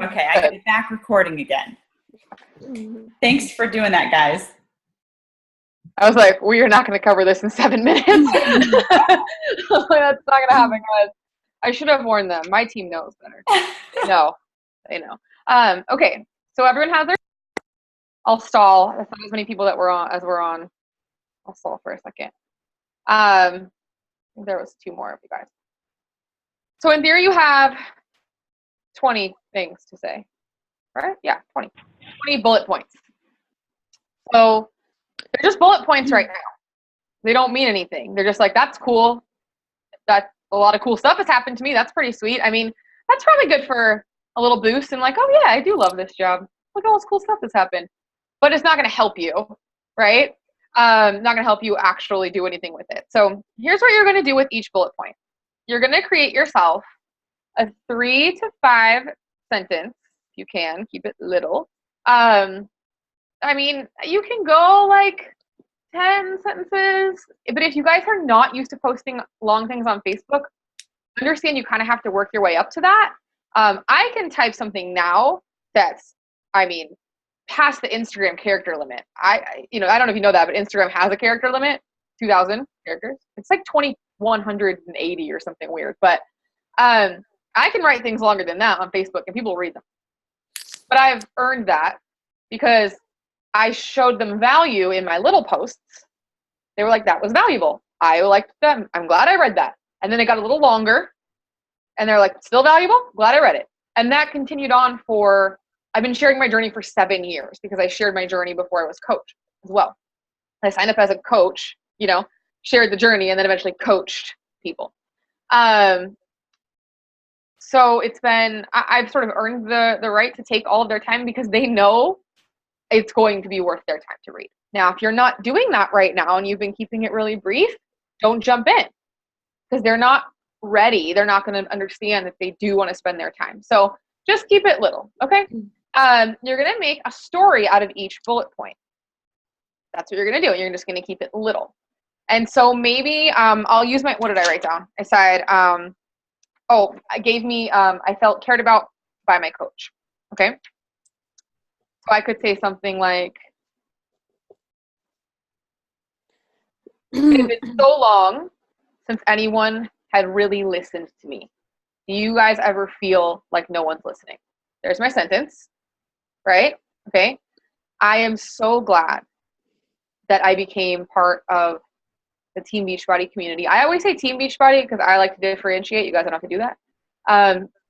Okay, I got it back recording again. Thanks for doing that, guys. I was like, we are not going to cover this in 7 minutes. That's not going to happen, guys. I should have warned them. My team knows better. No, they know. Okay, so everyone has their. I'll stall. That's not as many people that we're on. I'll stall for a second. There was 2 more of you guys. So in theory, you have 20 things to say, right? Yeah, 20 bullet points. So they're just bullet points right now. They don't mean anything. They're just like, that's cool. That a lot of cool stuff has happened to me. That's pretty sweet. I mean, that's probably good for a little boost and like, oh yeah, I do love this job. Look at all this cool stuff that's happened. But it's not going to help you, right? Not going to help you actually do anything with it. So here's what you're going to do with each bullet point. You're going to create yourself a 3 to 5 sentence. If you can, keep it little. I mean, you can go like 10 sentences, but if you guys are not used to posting long things on Facebook, understand you kind of have to work your way up to that. I can type something now that's, I mean, past the Instagram character limit. I don't know if you know that, but Instagram has a character limit, 2,000 characters. It's like 2,180 or something weird, but I can write things longer than that on Facebook and people read them. But I've earned that because I showed them value in my little posts. They were like, that was valuable. I liked them. I'm glad I read that. And then it got a little longer and they're like, still valuable? Glad I read it. And that continued on for, I've been sharing my journey for 7 years because I shared my journey before I was coach as well. I signed up as a coach, shared the journey and then eventually coached people. So it's been, I've sort of earned the right to take all of their time because they know it's going to be worth their time to read. Now, if you're not doing that right now and you've been keeping it really brief, don't jump in because they're not ready. They're not going to understand that they do want to spend their time. So just keep it little, okay? You're going to make a story out of each bullet point. That's what you're going to do. You're just going to keep it little. And so maybe I'll use what did I write down? I said, I felt cared about by my coach, okay? So I could say something like, it's been so long since anyone had really listened to me. Do you guys ever feel like no one's listening? There's my sentence, right? Okay. I am so glad that I became part of the Team Beachbody community. I always say Team Beachbody because I like to differentiate. You guys don't have to do that.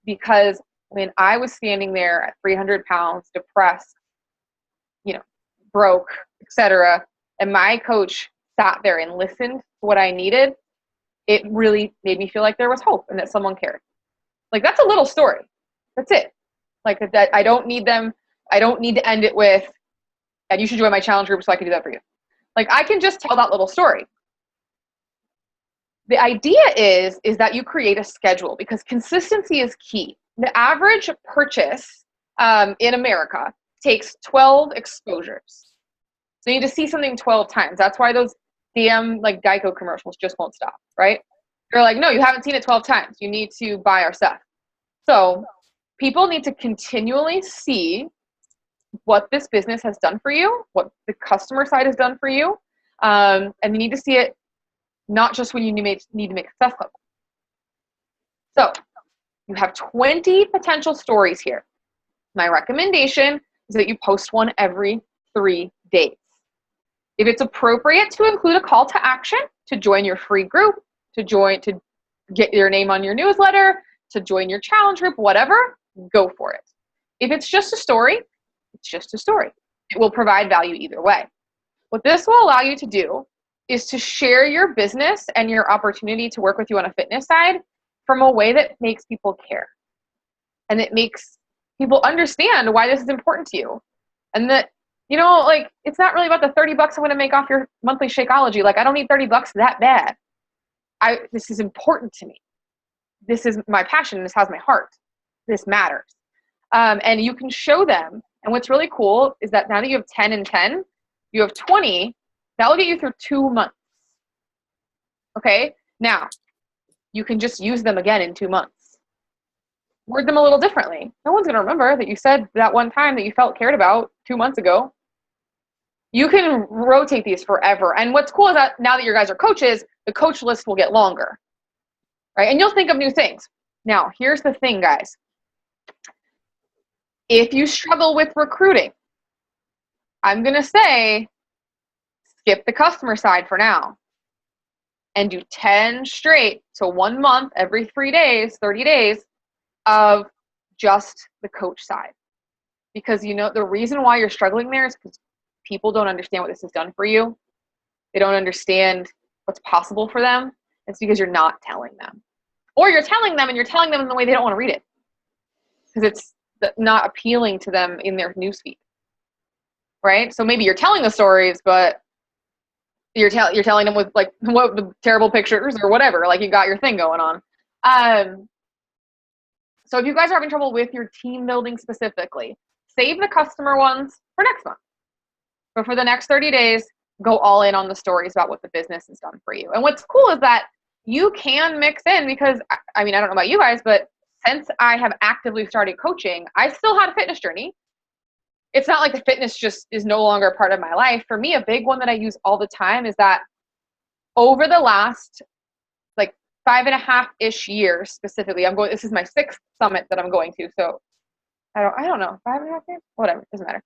Because when I was standing there at 300 pounds, depressed, broke, etc., and my coach sat there and listened to what I needed, it really made me feel like there was hope and that someone cared. Like, that's a little story. That's it. Like, that I don't need to end it with, and you should join my challenge group so I can do that for you. Like, I can just tell that little story. The idea is that you create a schedule because consistency is key. The average purchase in America takes 12 exposures. So you need to see something 12 times. That's why those damn Geico commercials just won't stop, right? They're like, no, you haven't seen it 12 times. You need to buy our stuff. So people need to continually see what this business has done for you, what the customer side has done for you, and you need to see it not just when you need to make a success level. So you have 20 potential stories here. My recommendation is that you post one every 3 days. If it's appropriate to include a call to action, to join your free group, to get your name on your newsletter, to join your challenge group, whatever, go for it. If it's just a story, it's just a story. It will provide value either way. What this will allow you to do is to share your business and your opportunity to work with you on a fitness side from a way that makes people care. And it makes people understand why this is important to you. And that, it's not really about the $30 I'm going to make off your monthly Shakeology. I don't need $30 that bad. This is important to me. This is my passion. This has my heart. This matters. And you can show them. And what's really cool is that now that you have 10 and 10, you have 20, that will get you through 2 months. Okay? Now, you can just use them again in 2 months. word them a little differently. No one's going to remember that you said that one time that you felt cared about 2 months ago. You can rotate these forever. And what's cool is that now that your guys are coaches, the coach list will get longer, right? And you'll think of new things. Now, here's the thing, guys. If you struggle with recruiting, I'm going to say skip the customer side for now and do 10 straight. So 1 month, every 3 days, 30 days of just the coach side. Because the reason why you're struggling there is because people don't understand what this has done for you. They don't understand what's possible for them. It's because you're not telling them. Or you're telling them and you're telling them in the way they don't want to read it. Because it's not appealing to them in their newsfeed. Right? So maybe you're telling the stories, but you're telling them with like what the terrible pictures or whatever. Like you got your thing going on. So if you guys are having trouble with your team building specifically, save the customer ones for next month. But for the next 30 days, go all in on the stories about what the business has done for you. And what's cool is that you can mix in because, I mean, I don't know about you guys, but since I have actively started coaching, I still had a fitness journey. It's not like the fitness just is no longer a part of my life. For me, a big one that I use all the time is that over the last like 5.5-ish years specifically, this is my 6th summit that I'm going to. So I don't know, 5.5 years, whatever, doesn't matter.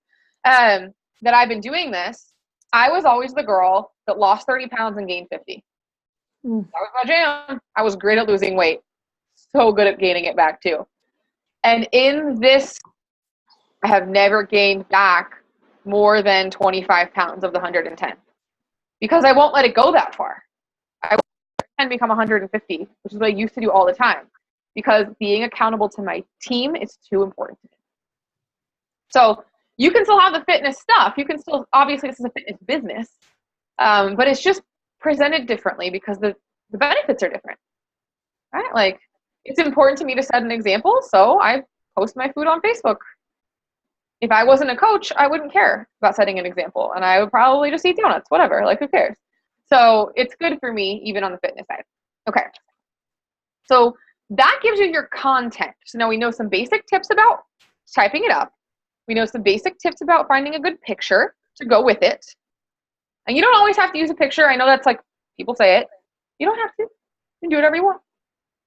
That I've been doing this, I was always the girl that lost 30 pounds and gained 50. That was my jam. I was great at losing weight. So good at gaining it back too. And in this, I have never gained back more than 25 pounds of the 110 because I won't let it go that far. I can become 150, which is what I used to do all the time because being accountable to my team is too important to me. So you can still have the fitness stuff. You can still, obviously this is a fitness business, but it's just presented differently because the benefits are different, right? Like it's important to me to set an example. So I post my food on Facebook. If I wasn't a coach, I wouldn't care about setting an example and I would probably just eat donuts, whatever, like who cares? So it's good for me even on the fitness side. Okay. So that gives you your content. So now we know some basic tips about typing it up. We know some basic tips about finding a good picture to go with it. And you don't always have to use a picture. I know that's like people say it. You don't have to. You can do whatever you want.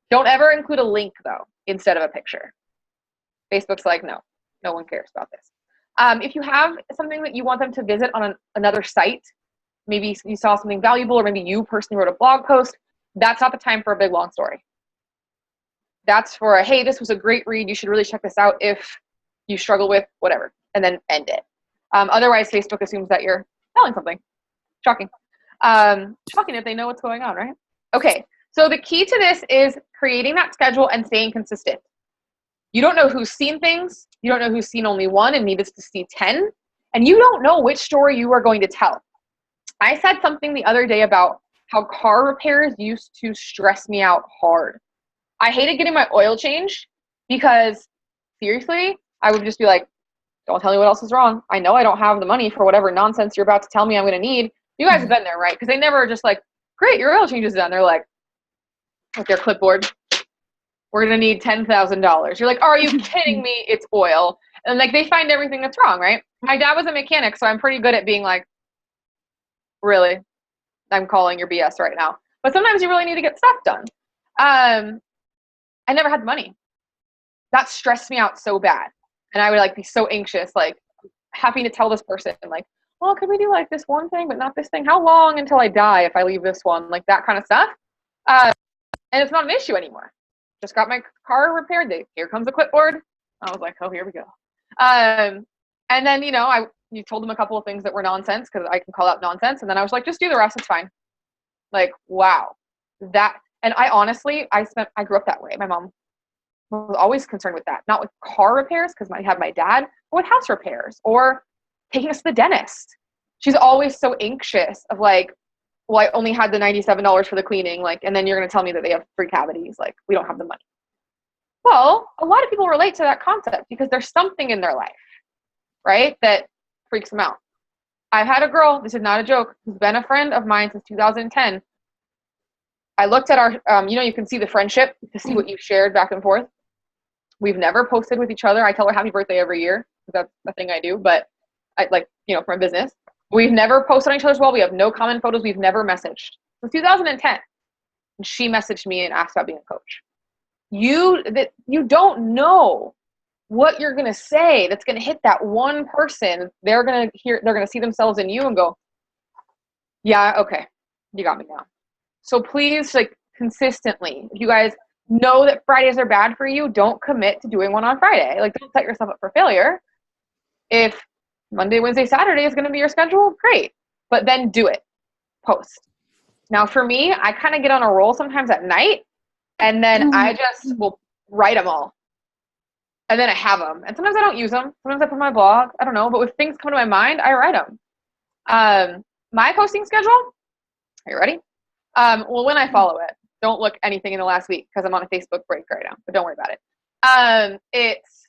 Don't ever include a link though instead of a picture. Facebook's like, no one cares about this. If you have something that you want them to visit on another site, maybe you saw something valuable or maybe you personally wrote a blog post, that's not the time for a big long story. That's for a, hey, this was a great read. You should really check this out if you struggle with whatever, and then end it. Otherwise, Facebook assumes that you're selling something. Shocking. Shocking if they know what's going on, right? Okay, so the key to this is creating that schedule and staying consistent. You don't know who's seen things. You don't know who's seen only one and needed to see 10. And you don't know which story you are going to tell. I said something the other day about how car repairs used to stress me out hard. I hated getting my oil changed because seriously, I would just be like, don't tell me what else is wrong. I know I don't have the money for whatever nonsense you're about to tell me I'm going to need. You guys have been there, right? Because they never just like, great, your oil change is done. They're like, with their clipboard, we're going to need $10,000. You're like, are you kidding me? It's oil. And like, they find everything that's wrong, right? My dad was a mechanic, so I'm pretty good at being like, really? I'm calling your BS right now. But sometimes you really need to get stuff done. I never had the money. That stressed me out so bad. And I would like be so anxious, like having to tell this person like, well, could we do like this one thing, but not this thing? How long until I die if I leave this one? Like that kind of stuff. And it's not an issue anymore. Just got my car repaired. Here comes a clipboard. I was like, oh, here we go. And then, you told them a couple of things that were nonsense because I can call out nonsense. And then I was like, just do the rest. It's fine. Like, wow. And I honestly, I grew up that way. My mom was always concerned with that. Not with car repairs because I had my dad, but with house repairs or taking us to the dentist. She's always so anxious of like, well, I only had the $97 for the cleaning, like, and then you're going to tell me that they have 3 cavities. Like, we don't have the money. Well, a lot of people relate to that concept because there's something in their life, right, that freaks them out. I've had a girl, this is not a joke, who's been a friend of mine since 2010. I looked at our, you can see the friendship to see what you shared back and forth. We've never posted with each other. I tell her happy birthday every year. That's the thing I do, but I like, for my business. We've never posted on each other's wall. We have no common photos. We've never messaged. Since 2010. And she messaged me and asked about being a coach. You don't know what you're going to say that's going to hit that one person. They're going to see themselves in you and go, yeah, okay, you got me now. So please, like, consistently, if you guys know that Fridays are bad for you, don't commit to doing one on Friday. Like, don't set yourself up for failure. If Monday, Wednesday, Saturday is going to be your schedule, great. But then do it. Post. Now, for me, I kind of get on a roll sometimes at night, and then I just will write them all. And then I have them. And sometimes I don't use them. Sometimes I put them on my blog. I don't know. But if things come to my mind, I write them. My posting schedule, are you ready? Well, when I follow it, don't look anything in the last week because I'm on a Facebook break right now, but don't worry about it. It's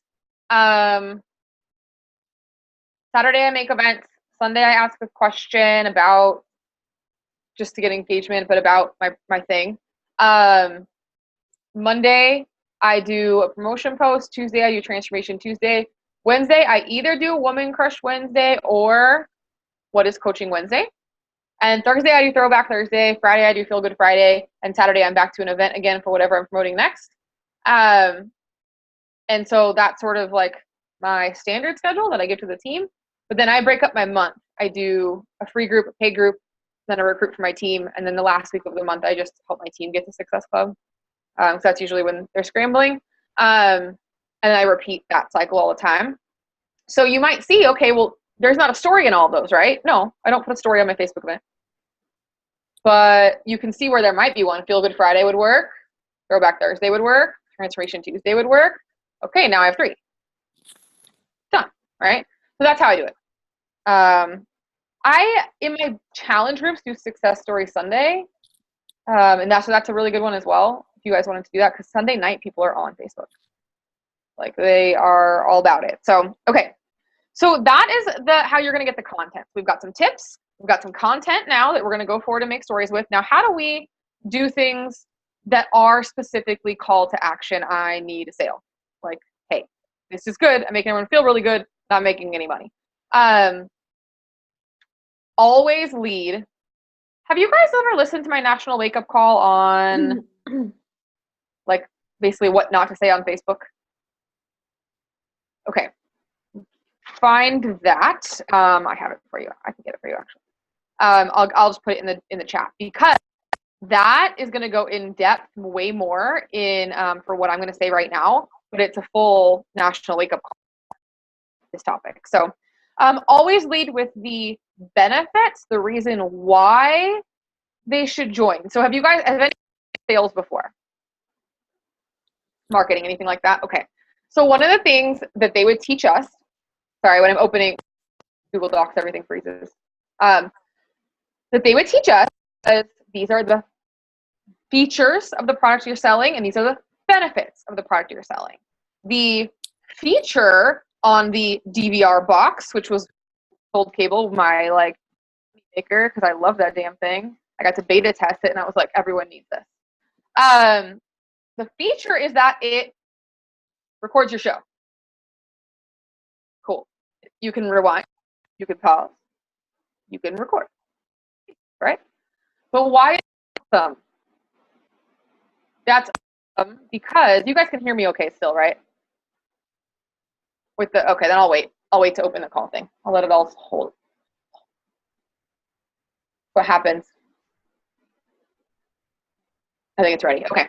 Saturday I make events. Sunday I ask a question about just to get engagement, but about my thing. Monday I do a promotion post. Tuesday I do Transformation Tuesday. Wednesday I either do Woman Crush Wednesday or What is Coaching Wednesday. And Thursday I do Throwback Thursday. Friday I do Feel Good Friday. And Saturday I'm back to an event again for whatever I'm promoting next. And so that's sort of like my standard schedule that I give to the team. But then I break up my month. I do a free group, a paid group, then a recruit for my team. And then the last week of the month, I just help my team get to Success Club. So that's usually when they're scrambling. And I repeat that cycle all the time. So you might see, okay, well, there's not a story in all those, right? No, I don't put a story on my Facebook event. But you can see where there might be one. Feel Good Friday would work. Throwback Thursday would work. Transformation Tuesday would work. Okay, now I have 3. Done, right? So that's how I do it. I, in my challenge groups, do Success Story Sunday. And that's a really good one as well, if you guys wanted to do that, because Sunday night people are all on Facebook. Like, they are all about it. So, okay. So that is how you're going to get the content. We've got some tips. We've got some content now that we're going to go forward and make stories with. Now, how do we do things that are specifically call to action? I need a sale. Like, hey, this is good. I'm making everyone feel really good. Not making any money. Always lead. Have you guys ever listened to my national wake up call on like basically what not to say on Facebook? Okay. Find that. I have it for you. I can get it for you actually. I'll just put it in the chat because that is going to go in depth way more in for what I'm going to say right now, but it's a full national wake up call this topic. So always lead with the benefits, the reason why they should join. So have any sales before? Marketing, anything like that? Okay. So one of the things that they would teach us, sorry, when I'm opening Google Docs, everything freezes, that they would teach us is these are the features of the product you're selling, and these are the benefits of the product you're selling. The feature on the DVR box, which was Gold Cable, my like maker, because I love that damn thing. I got to beta test it, and I was like, everyone needs this. The feature is that it records your show. Cool. You can rewind, you can pause, you can record, right? But why is it awesome? That's awesome because you guys can hear me okay still, right? Okay, then I'll wait. I'll wait to open the call thing. I'll let it all hold. What happens? I think it's ready. Okay.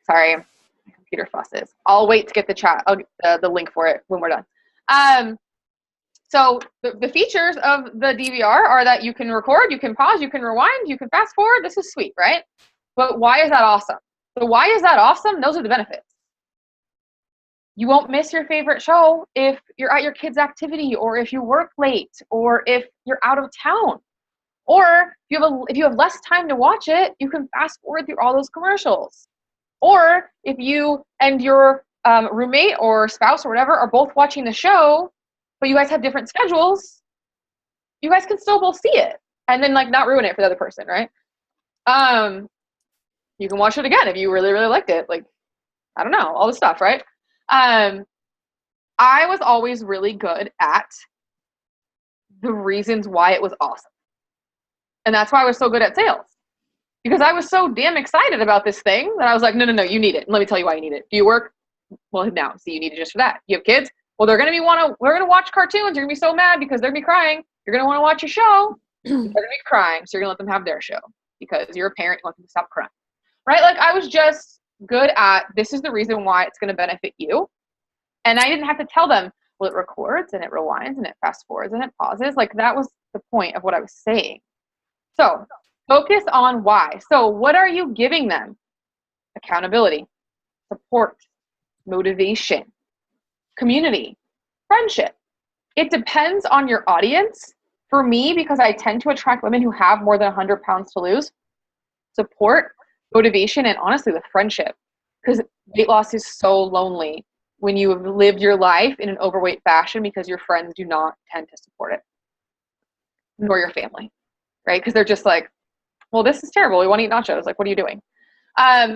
Sorry. My computer fusses. I'll wait to get the chat. I'll get the link for it when we're done. So the features of the DVR are that you can record, you can pause, you can rewind, you can fast forward. This is sweet, right? But why is that awesome? So why is that awesome? Those are the benefits. You won't miss your favorite show if you're at your kid's activity, or if you work late, or if you're out of town. Or if you have less time to watch it, you can fast forward through all those commercials. Or if you and your roommate or spouse or whatever are both watching the show, but you guys have different schedules, you guys can still both see it and then like not ruin it for the other person, right? You can watch it again if you really, really liked it. Like, I don't know, all this stuff, right? I was always really good at the reasons why it was awesome. And that's why I was so good at sales. Because I was so damn excited about this thing that I was like, no, you need it. And let me tell you why you need it. Do you work? Well, now, see, you need it just for that. You have kids? Well, we're going to watch cartoons. You're going to be so mad because they're going to be crying. You're going to want to watch a show. They're going to be crying. So you're going to let them have their show because you're a parent. You want them to stop crying. Right? Like I was just good at, this is the reason why it's going to benefit you. And I didn't have to tell them, well, it records and it rewinds and it fast forwards and it pauses. Like that was the point of what I was saying. So focus on why. So what are you giving them? Accountability, support, motivation, community, friendship. It depends on your audience. For me, because I tend to attract women who have more than 100 pounds to lose, support, motivation, and honestly, the friendship. Because weight loss is so lonely when you have lived your life in an overweight fashion because your friends do not tend to support it, nor your family, right? Because they're just like, well, this is terrible. We want to eat nachos. Like, what are you doing?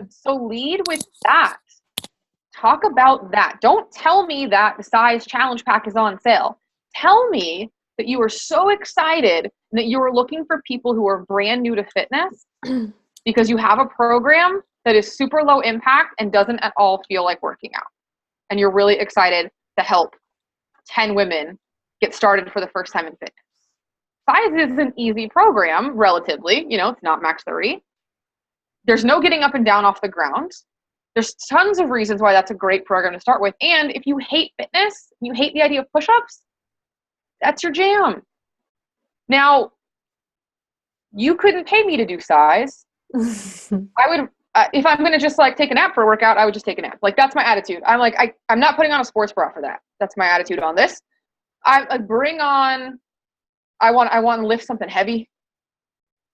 So lead with that. Talk about that. Don't tell me that the size challenge pack is on sale. Tell me that you are so excited and that you are looking for people who are brand new to fitness because you have a program that is super low impact and doesn't at all feel like working out. And you're really excited to help 10 women get started for the first time in fitness. Size is an easy program, relatively. It's not max 30. There's no getting up and down off the ground. There's tons of reasons why that's a great program to start with. And if you hate fitness, you hate the idea of push-ups, that's your jam. Now, you couldn't pay me to do size. I would, if I'm going to just like take a nap for a workout, I would just take a nap. Like that's my attitude. I'm like, I'm not putting on a sports bra for that. That's my attitude on this. I want to lift something heavy.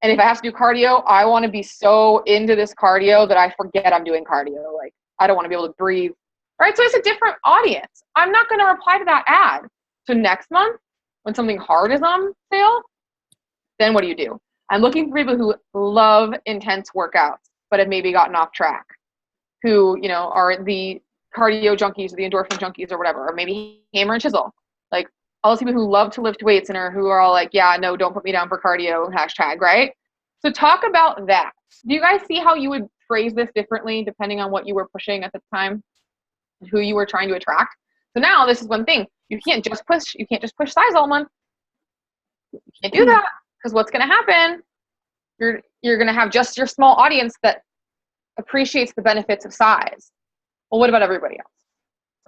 And if I have to do cardio, I want to be so into this cardio that I forget I'm doing cardio. Like I don't want to be able to breathe. Right? So it's a different audience. I'm not going to reply to that ad. So next month, when something hard is on sale, then what do? I'm looking for people who love intense workouts, but have maybe gotten off track, who, are the cardio junkies or the endorphin junkies or whatever, or maybe hammer and chisel. Like all those people who love to lift weights and who are all like, yeah, no, don't put me down for cardio, #, right? So talk about that. Do you guys see how you would phrase this differently depending on what you were pushing at the time, who you were trying to attract? So now this is one thing. You can't just push size all month. You can't do that because what's going to happen? You're going to have just your small audience that appreciates the benefits of size. Well, what about everybody else?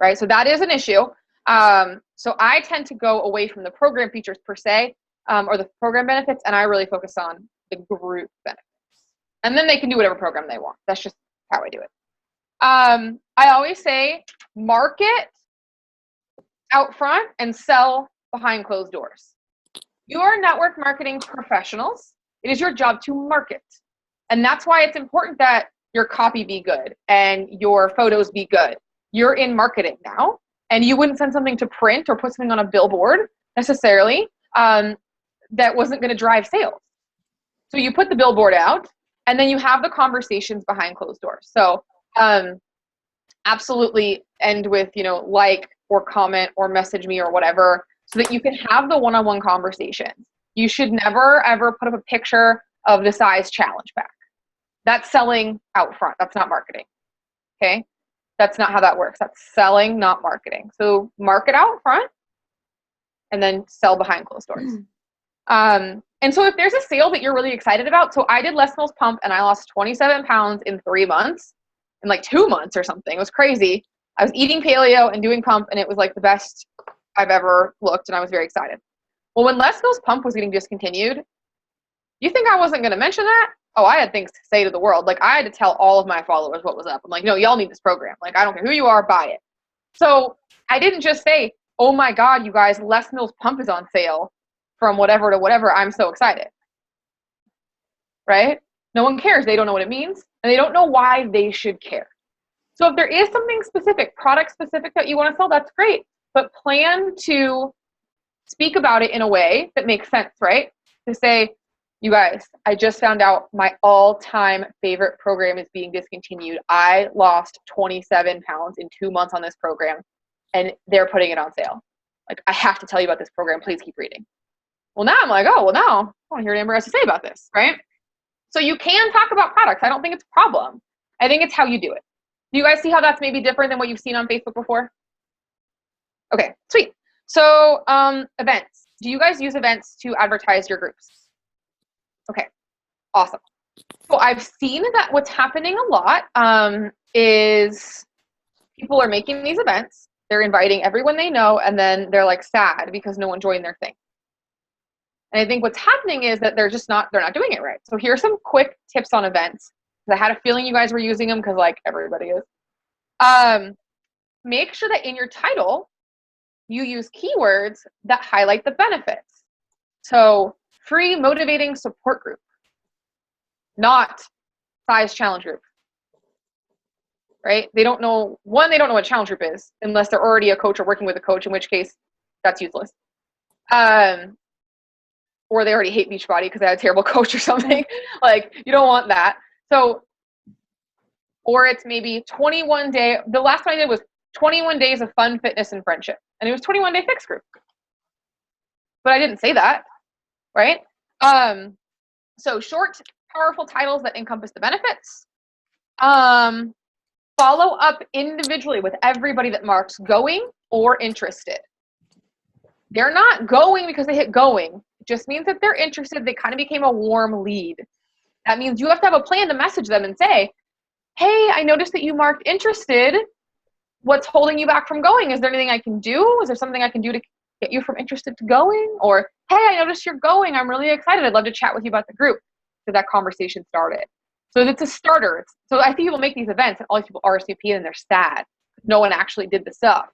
Right? So that is an issue. So I tend to go away from the program features per se, or the program benefits, and I really focus on the group benefits. And then they can do whatever program they want. That's just how I do it. I always say market out front and sell behind closed doors. You are network marketing professionals. It is your job to market. And that's why it's important that your copy be good and your photos be good. You're in marketing now, and you wouldn't send something to print or put something on a billboard necessarily that wasn't going to drive sales. So you put the billboard out, and then you have the conversations behind closed doors. So absolutely end with, like or comment or message me or whatever, so that you can have the one-on-one conversations. You should never, ever put up a picture of the size challenge pack. That's selling out front. That's not marketing. Okay? That's not how that works. That's selling, not marketing. So market out front and then sell behind closed doors. And so if there's a sale that you're really excited about, so I did Les Mills Pump and I lost 27 pounds in 3 months, in like 2 months or something. It was crazy. I was eating paleo and doing pump, and it was like the best I've ever looked, and I was very excited. Well, when Les Mills Pump was getting discontinued, you think I wasn't going to mention that? Oh, I had things to say to the world. Like, I had to tell all of my followers what was up. I'm like, no, y'all need this program. Like, I don't care who you are, buy it. So I didn't just say, oh my God, you guys, Les Mills Pump is on sale from whatever to whatever. I'm so excited. Right? No one cares. They don't know what it means, and they don't know why they should care. So if there is something specific, product specific that you want to sell, that's great. But plan to speak about it in a way that makes sense, right? To say, You guys, I just found out my all-time favorite program is being discontinued. I lost 27 pounds in 2 months on this program, and they're putting it on sale. Like, I have to tell you about this program. Please keep reading. Well, now I'm like, oh, well, now I want to hear what Amber has to say about this, right? So you can talk about products. I don't think it's a problem. I think it's how you do it. Do you guys see how that's maybe different than what you've seen on Facebook before? Okay, sweet. So events. Do you guys use events to advertise your groups? Okay, awesome. So I've seen that what's happening a lot is people are making these events. They're inviting everyone they know, and then they're like sad because no one joined their thing. And I think what's happening is that they're not doing it right. So here are some quick tips on events. I had a feeling you guys were using them because like everybody is. Make sure that in your title, you use keywords that highlight the benefits. So free motivating support group, not size challenge group, right? They don't know what challenge group is unless they're already a coach or working with a coach, in which case that's useless. Or they already hate Beachbody because they had a terrible coach or something. Like, you don't want that. So, or it's maybe 21 day, the last one I did was 21 days of fun, fitness, and friendship. And it was 21-day fix group. But I didn't say that, right? So short, powerful titles that encompass the benefits. Follow up individually with everybody that marks going or interested. They're not going because they hit going. It just means that they're interested. They kind of became a warm lead. That means you have to have a plan to message them and say, hey, I noticed that you marked interested. What's holding you back from going? Is there anything I can do? Is there something I can do to get you from interested to going? Or, hey, I noticed you're going. I'm really excited. I'd love to chat with you about the group. So that conversation started. So it's a starter. So I see people make these events and all these people RSVP and they're sad. No one actually did the stuff.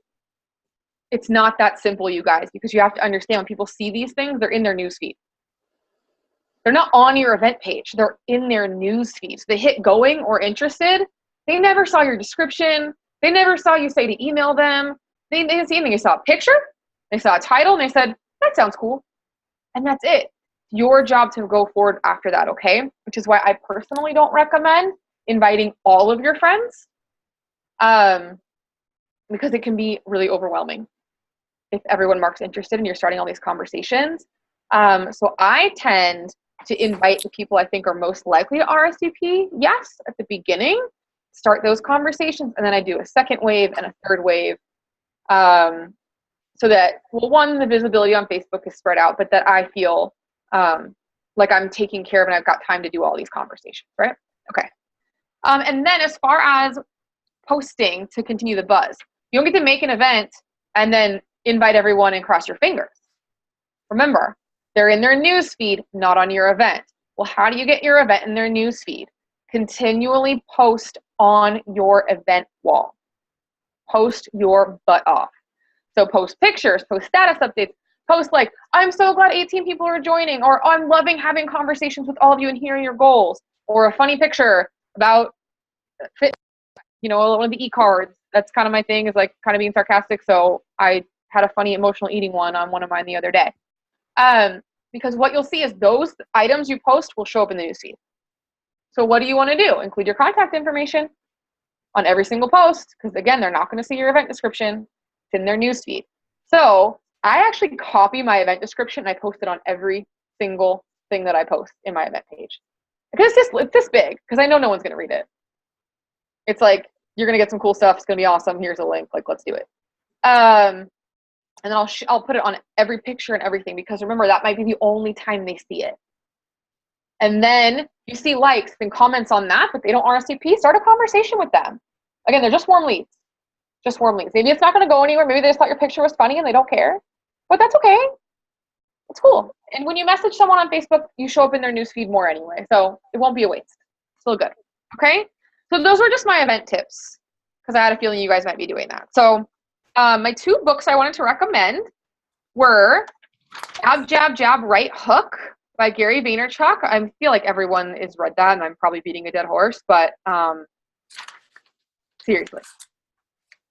It's not that simple, you guys, because you have to understand when people see these things, they're in their newsfeed. They're not on your event page. They're in their newsfeed. So they hit going or interested. They never saw your description. They never saw you say to email them. They didn't see anything. They saw a picture. They saw a title, and they said, that sounds cool. And that's it. Your job to go forward after that, okay? Which is why I personally don't recommend inviting all of your friends because it can be really overwhelming if everyone marks interested and you're starting all these conversations. So I tend to invite the people I think are most likely to RSVP, yes, at the beginning, start those conversations, and then I do a second wave and a third wave so that, well, one, the visibility on Facebook is spread out, but that I feel like I'm taking care of and I've got time to do all these conversations, right? Okay. And then as far as posting to continue the buzz, you don't get to make an event and then invite everyone and cross your fingers. Remember, they're in their news feed, not on your event. Well, how do you get your event in their news feed? Continually post on your event wall. Post your butt off. So post pictures, post status updates, post like, I'm so glad 18 people are joining, or I'm loving having conversations with all of you and hearing your goals, or a funny picture about fit, one of the e-cards. That's kind of my thing, is like kind of being sarcastic. So I had a funny emotional eating one on one of mine the other day. Because what you'll see is those items you post will show up in the newsfeed. So what do you want to do? Include your contact information on every single post, because again, they're not going to see your event description. It's in their newsfeed. So I actually copy my event description and I post it on every single thing that I post in my event page. Because it's this big, because I know no one's going to read it. It's like, you're going to get some cool stuff. It's going to be awesome. Here's a link. Like, let's do it. And then I'll put it on every picture and everything, because remember, that might be the only time they see it. And then you see likes and comments on that, but they don't RSVP. Start a conversation with them. Again, they're just warm leads. Just warm leads. Maybe it's not going to go anywhere. Maybe they just thought your picture was funny and they don't care. But that's okay. It's cool. And when you message someone on Facebook, you show up in their newsfeed more anyway. So it won't be a waste. Still good. Okay? So those were just my event tips, because I had a feeling you guys might be doing that. So my 2 books I wanted to recommend were Jab, Jab, Jab, Right Hook by Gary Vaynerchuk. I feel like everyone has read that, and I'm probably beating a dead horse, but seriously,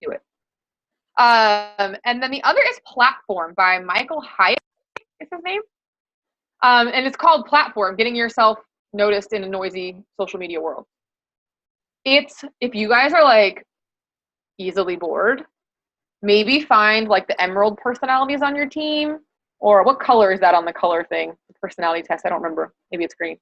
do it. And then the other is Platform by Michael Hyatt, is his name. And it's called Platform, Getting Yourself Noticed in a Noisy Social Media World. It's, if you guys are like easily bored, maybe find like the emerald personalities on your team, or what color is that on the color thing? The personality test, I don't remember. Maybe it's green.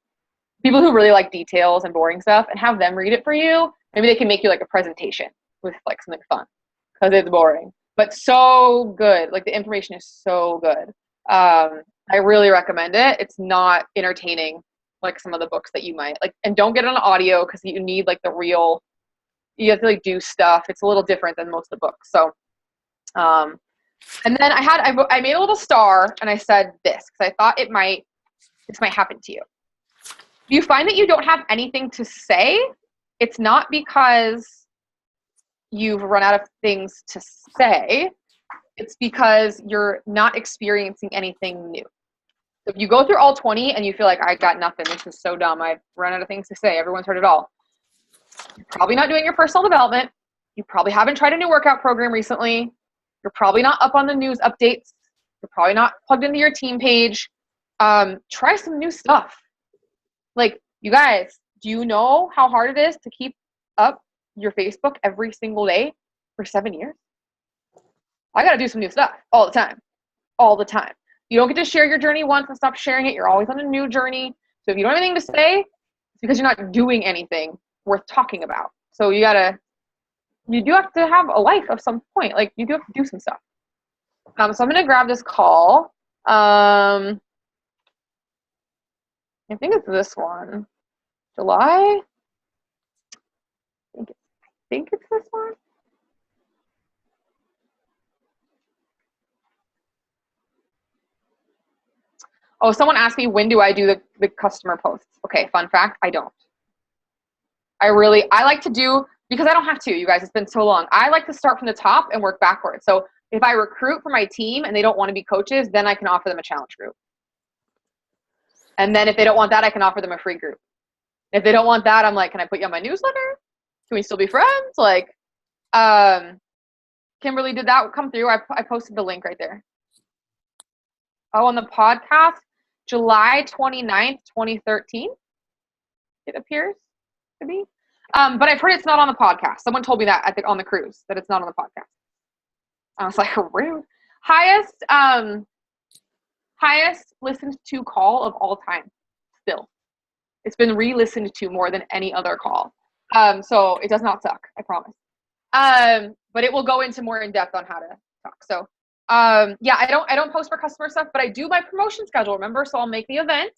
People who really like details and boring stuff, and have them read it for you. Maybe they can make you like a presentation with like something fun, because it's boring, but so good. Like the information is so good. I really recommend it. It's not entertaining like some of the books that you might like, and don't get it on audio because you need like the real, you have to like do stuff. It's a little different than most of the books. So, and then I made a little star and I said this because I thought this might happen to you. If you find that you don't have anything to say, it's not because you've run out of things to say. It's because you're not experiencing anything new. So if you go through all 20 and you feel like, I got nothing, this is so dumb, I've run out of things to say, everyone's heard it all, you're probably not doing your personal development. You probably haven't tried a new workout program recently. You're probably not up on the news updates. You're probably not plugged into your team page. Try some new stuff. Like, you guys, do you know how hard it is to keep up your Facebook every single day for 7 years? I got to do some new stuff all the time. All the time. You don't get to share your journey once and stop sharing it. You're always on a new journey. So if you don't have anything to say, it's because you're not doing anything worth talking about. So you do have to have a life of some point. Like, you do have to do some stuff. So I'm going to grab this call. I think it's this one. July? I think it's this one. Oh, someone asked me, when do I do the customer posts? Okay, fun fact, I don't. I like to do, because I don't have to, you guys, it's been so long. I like to start from the top and work backwards. So if I recruit for my team and they don't want to be coaches, then I can offer them a challenge group. And then if they don't want that, I can offer them a free group. If they don't want that, I'm like, can I put you on my newsletter? Can we still be friends? Like, Kimberly, did that come through? I posted the link right there. Oh, on the podcast, July 29th, 2013, it appears to be. But I've heard it's not on the podcast. Someone told me that on the cruise, that it's not on the podcast. I was like, rude. Highest listened to call of all time still. It's been re-listened to more than any other call. So it does not suck, I promise. But it will go into more in depth on how to talk. So yeah, I don't post for customer stuff, but I do my promotion schedule, remember? So I'll make the event,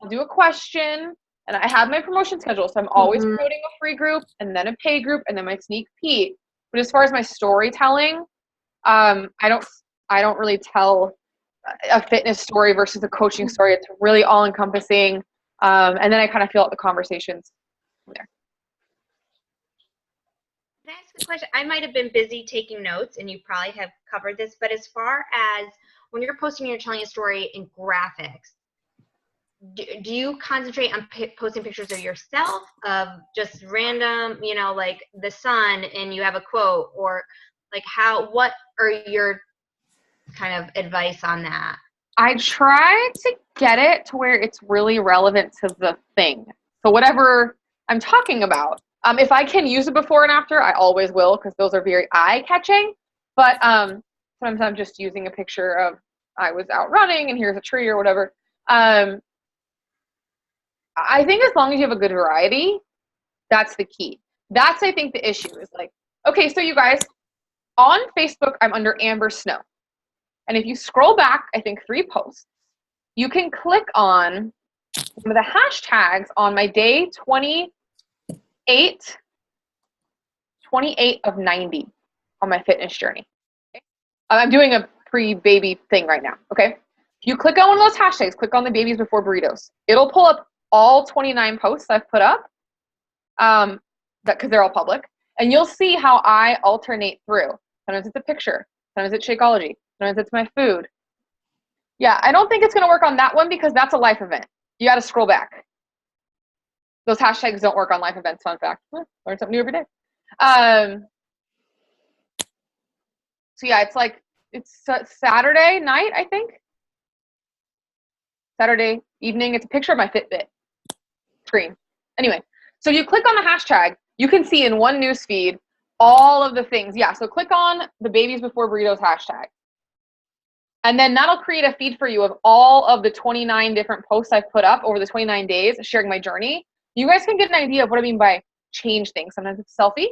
I'll do a question, and I have my promotion schedule. So I'm always promoting a free group and then a pay group and then my sneak peek. But as far as my storytelling, I don't really tell a fitness story versus a coaching story. It's really all encompassing. And then I kind of fill out the conversations from there. Can I ask a question? I might have been busy taking notes and you probably have covered this, but as far as when you're posting, you're telling a story in graphics, do you concentrate on posting pictures of yourself, of just random, like the sun and you have a quote, or like what are your kind of advice on that? I try to get it to where it's really relevant to the thing. So whatever I'm talking about, if I can use it before and after, I always will, because those are very eye-catching. But sometimes I'm just using a picture of I was out running and here's a tree or whatever. I think as long as you have a good variety, that's the key. That's, I think, the issue is like, okay, so you guys, on Facebook, I'm under Amber Snow. And if you scroll back, I think 3 posts, you can click on some of the hashtags on my day 28 of 90 on my fitness journey. Okay? I'm doing a pre-baby thing right now, okay? If you click on one of those hashtags, click on the babies before burritos, it'll pull up all 29 posts I've put up, because they're all public, and you'll see how I alternate through. Sometimes it's a picture, sometimes it's Shakeology, sometimes it's my food. Yeah, I don't think it's going to work on that one because that's a life event. You got to scroll back. Those hashtags don't work on life events, fun fact. Learn something new every day. So yeah, it's Saturday night, I think. Saturday evening. It's a picture of my Fitbit screen. Anyway, so you click on the hashtag, you can see in one news feed all of the things. Yeah, so click on the babies before burritos hashtag. And then that'll create a feed for you of all of the 29 different posts I've put up over the 29 days sharing my journey. You guys can get an idea of what I mean by change things. Sometimes it's selfie,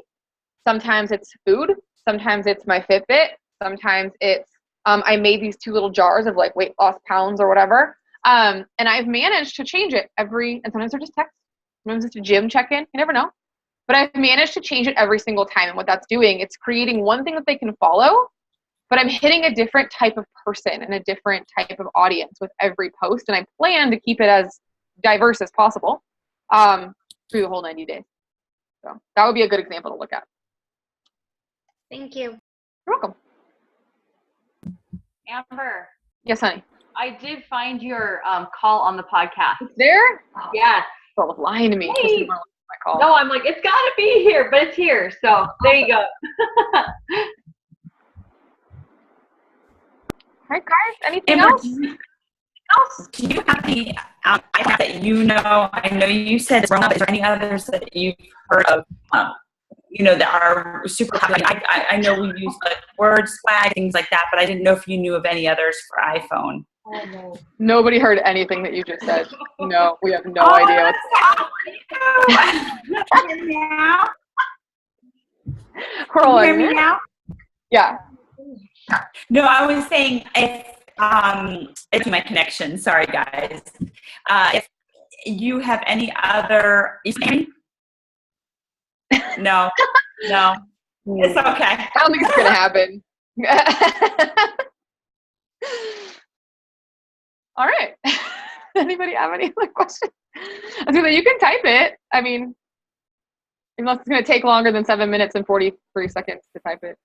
sometimes it's food, sometimes it's my Fitbit, sometimes it's I made these 2 little jars of like weight loss pounds or whatever. And I've managed to change it and sometimes they're just text, sometimes it's a gym check-in, you never know. But I've managed to change it every single time. And what that's doing, it's creating one thing that they can follow, but I'm hitting a different type of person and a different type of audience with every post. And I plan to keep it as diverse as possible through the whole 90 days. So that would be a good example to look at. Thank you. You're welcome. Amber, Yes, honey. I did find your call on the podcast. It's there? Oh, Yes. girl was lying to me. Hey. She didn't want to listen to my call. No, I'm like, it's got to be here, but it's here. So there you go. All right, guys. Anything Amber, else? do you have any items that you know? I know you said Rona, but is there any others that you've heard of, that are super popular? I know we use like word swag, things like that, but I didn't know if you knew of any others for iPhone. Oh, no. Nobody heard anything that you just said. No, we have no idea. Can you hear me now? We're all Can you hear like, me now? yeah. No, I was saying it's my connection. Sorry, guys. If you have any other, you can hear me? No, it's okay. I don't think it's going to happen. All right. Anybody have any other questions? I was gonna say, you can type it. I mean, unless it's going to take longer than 7 minutes and 43 seconds to type it.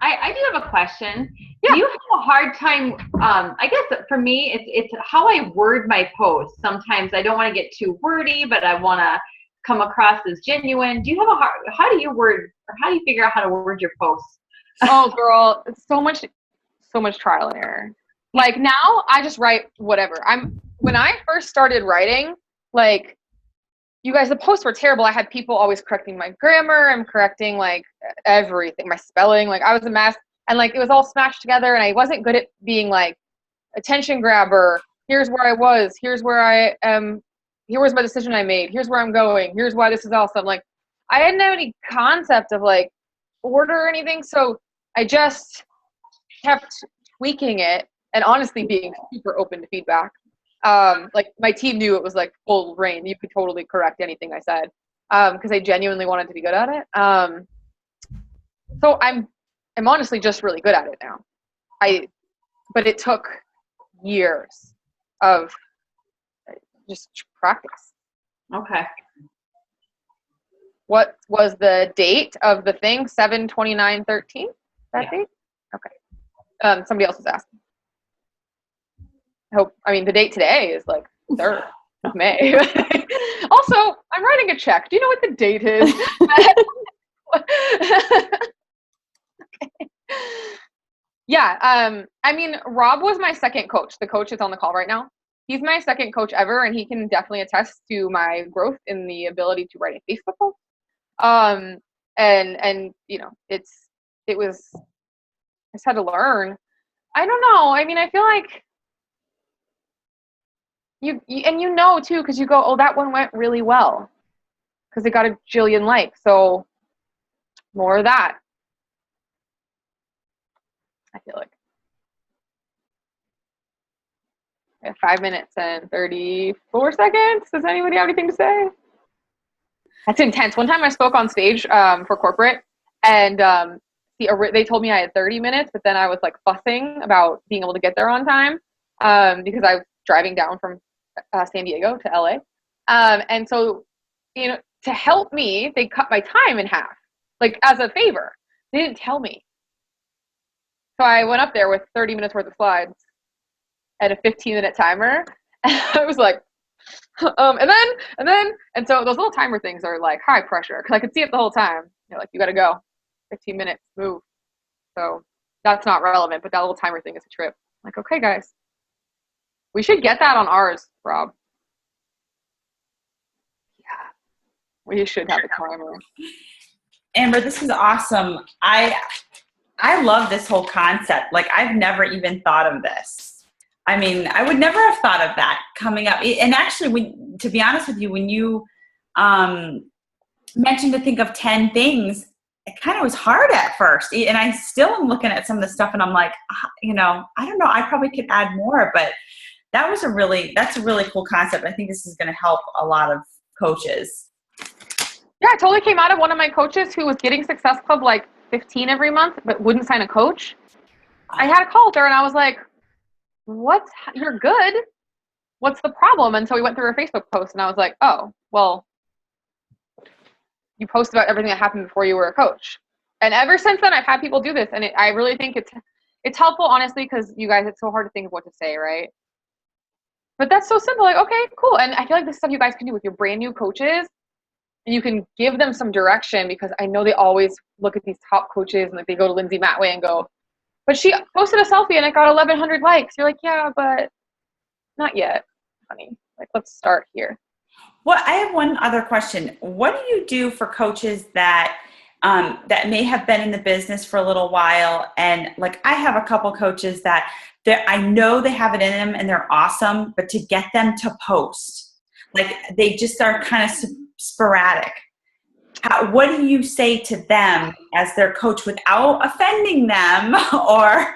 I do have a question. Yeah. Do you have a hard time? I guess for me, it's how I word my posts. Sometimes I don't want to get too wordy, but I want to come across as genuine. Do you have how do you word, or how do you figure out how to word your posts? Oh, girl, it's so much trial and error. Like now, I just write whatever. When I first started writing, like, you guys, the posts were terrible. I had people always correcting my grammar and correcting like everything, my spelling. Like I was a mess, and like it was all smashed together. And I wasn't good at being like attention grabber. Here's where I was. Here's where I am. Here was my decision I made. Here's where I'm going. Here's why this is awesome. Like I didn't have any concept of like order or anything. So I just kept tweaking it and honestly being super open to feedback. Like my team knew it was like full reign. You could totally correct anything I said because I genuinely wanted to be good at it. So I'm honestly just really good at it now. But it took years of just practice. Okay. What was the date of the thing? 7/29/13? That Yeah. date? Okay. Somebody else was asking. The date today is like 3rd of May. Also, I'm writing a check. Do you know what the date is? Okay. Yeah. Rob was my second coach. The coach is on the call right now. He's my second coach ever, and he can definitely attest to my growth in the ability to write a Facebook post. And I just had to learn. I don't know. I feel like you too, because you go, oh, that one went really well because it got a jillion likes. So more of that. I feel like. I have 5 minutes and 34 seconds. Does anybody have anything to say? That's intense. One time I spoke on stage for corporate, and they told me I had 30 minutes, but then I was like fussing about being able to get there on time because I was driving down from San Diego to LA. And so, to help me, they cut my time in half, like as a favor. They didn't tell me. So I went up there with 30 minutes worth of slides and a 15-minute timer. And I was like, and so those little timer things are like high pressure because I could see it the whole time. You're like, you got to go 15 minutes, move. So that's not relevant, but that little timer thing is a trip. I'm like, okay, guys, We should get that on ours, Rob. Yeah, we should have a timer. Amber, this is awesome. I love this whole concept. Like, I've never even thought of this. I mean, I would never have thought of that coming up. And actually, to be honest with you, when you mentioned to think of 10 things, it kind of was hard at first. And I still am looking at some of the stuff and I'm like, I don't know, I probably could add more, but that's a really cool concept. I think this is going to help a lot of coaches. Yeah, it totally came out of one of my coaches who was getting Success Club like 15 every month, but wouldn't sign a coach. I had a call with her and I was like, you're good. What's the problem? And so we went through her Facebook post and I was like, oh, well, you post about everything that happened before you were a coach. And ever since then, I've had people do this. And I really think it's helpful, honestly, because you guys, it's so hard to think of what to say, right? But that's so simple. Like, okay, cool. And I feel like this is stuff you guys can do with your brand new coaches. And you can give them some direction, because I know they always look at these top coaches and like they go to Lindsay Matway and go, but she posted a selfie and it got 1,100 likes. You're like, yeah, but not yet, honey. Like, let's start here. Well, I have one other question. What do you do for coaches that may have been in the business for a little while? And like, I have a couple coaches that I know they have it in them and they're awesome, but to get them to post, like, they just are kind of sporadic. What do you say to them as their coach without offending them or,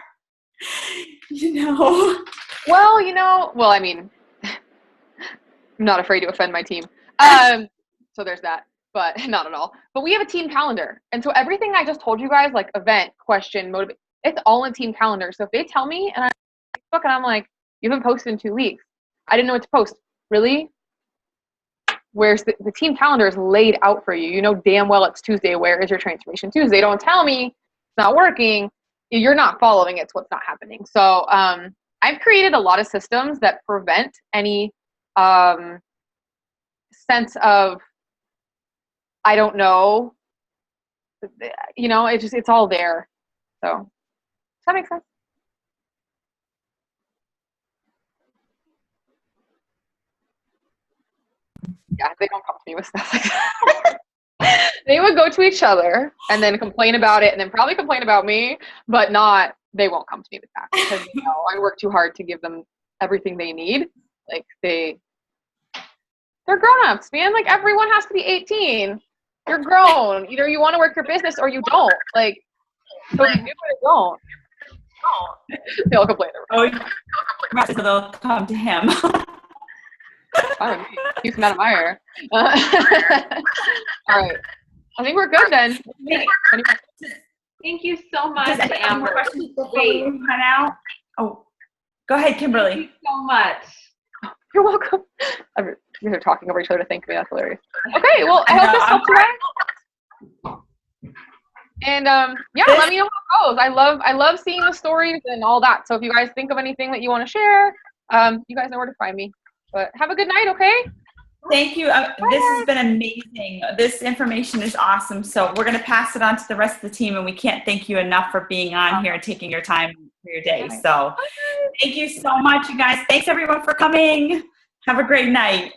Well, I mean, I'm not afraid to offend my team. So there's that, but not at all. But we have a team calendar. And so everything I just told you guys, like event, question, motivate, it's all in team calendar. So if they tell me and I'm like, you haven't posted in 2 weeks. I didn't know what to post. Really? Where's the team calendar is laid out for you. You know damn well it's Tuesday. Where is your Transformation Tuesday? Don't tell me it's not working. You're not following it. It's what's not happening. So I've created a lot of systems that prevent any sense of, I don't know, it's all there. So does that make sense? Yeah, they don't come to me with stuff like that. They would go to each other and then complain about it and then probably complain about me, but they won't come to me with that, because I work too hard to give them everything they need. Like, they're grown-ups, man. Like, everyone has to be 18. You're grown. Either you want to work your business or you don't. Like, so you do or don't. They'll complain. Oh, so they'll come to him. Fine. Keep them out of my ear. All right. I think we're good then. Thank you so much, Amber. Any more questions before Wait. we run out? Oh, go ahead, Kimberly. Thank you so much. You're welcome. You guys are talking over each other to thank me. That's hilarious. Okay, well, I hope this helped you out. And let me know how it goes. I love seeing the stories and all that. So if you guys think of anything that you want to share, you guys know where to find me. But have a good night, okay? Thank you. This has been amazing. This information is awesome. So we're going to pass it on to the rest of the team, and we can't thank you enough for being on here and taking your time for your day. So thank you so much, you guys. Thanks, everyone, for coming. Have a great night.